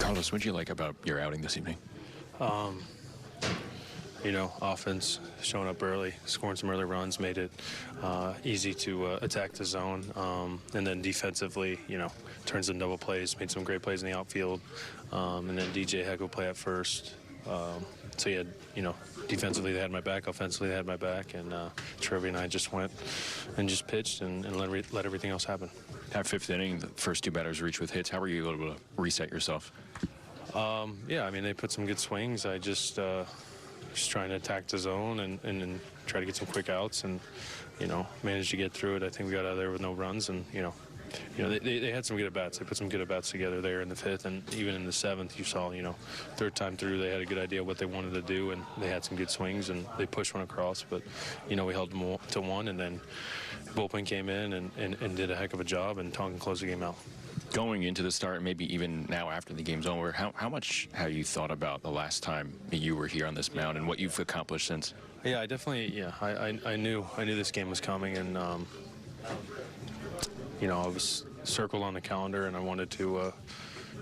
Carlos, what did you like about your outing this evening? You know, offense showing up early, scoring some early runs, made it easy to attack the zone. And then defensively, you know, turns in double plays, made some great plays in the outfield. And then DJ heck of a play at first. So you had, you know, defensively they had my back, offensively they had my back, and Trevi and I just went and just pitched and let everything else happen. That fifth inning, the first two batters reached with hits. How were you able to reset yourself? Yeah, I mean, they put some good swings. I just trying to attack the zone and try to get some quick outs and, you know, managed to get through it. I think we got out of there with no runs, and, you know, they had some good at-bats. They put some good at-bats together there in the fifth, and even in the seventh, you saw, you know, third time through, they had a good idea what they wanted to do, and they had some good swings, and they pushed one across. But, you know, we held them to one, and then bullpen came in and did a heck of a job, and Tonkin closed the game out. Going into the start, maybe even now after the game's over, how much have you thought about the last time you were here on this mound and what you've accomplished since? Yeah, I definitely, I knew this game was coming, and, you know, I was circled on the calendar, and I wanted to,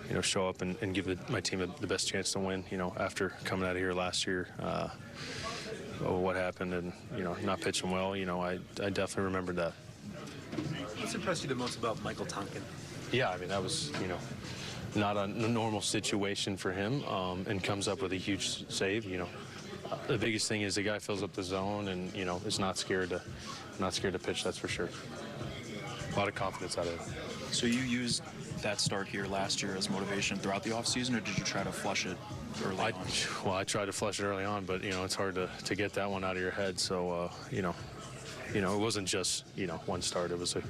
you know, show up and give my team the best chance to win, you know, after coming out of here last year. What happened and, you know, not pitching well, you know, I definitely remembered that. What's impressed you the most about Michael Tonkin? Yeah, I mean, that was, you know, not a normal situation for him, and comes up with a huge save, you know. The biggest thing is the guy fills up the zone and, you know, is not scared to pitch, that's for sure. A lot of confidence out of it. So you used that start here last year as motivation throughout the offseason, or did you try to flush it early on? Well, I tried to flush it early on, but, you know, it's hard to get that one out of your head. So, you know, it wasn't just, you know, one start. It was a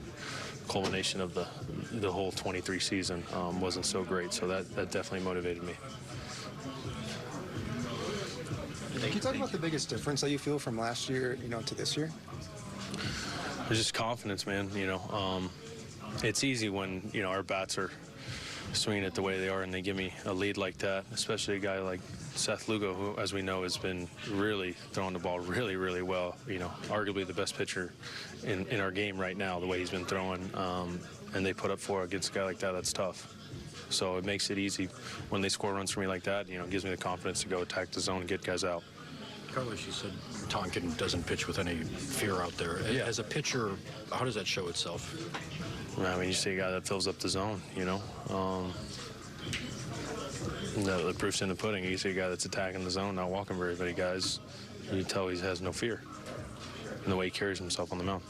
culmination of the whole 23 season. Wasn't so great, so that definitely motivated me. Can you talk about the biggest difference that you feel from last year, you know, to this year? It's just confidence, man. You know, it's easy when, you know, our bats are swinging it the way they are and they give me a lead like that, especially a guy like Seth Lugo, who, as we know, has been really throwing the ball really, really well. You know, arguably the best pitcher in our game right now, the way he's been throwing. And they put up 4 against a guy like that, that's tough. So it makes it easy when they score runs for me like that. You know, it gives me the confidence to go attack the zone and get guys out. Carlos, you said Tonkin doesn't pitch with any fear out there. Yeah. As a pitcher, how does that show itself? I mean, you see a guy that fills up the zone, you know. The proof's in the pudding. You see a guy that's attacking the zone, not walking very many guys. You tell he has no fear in the way he carries himself on the mound.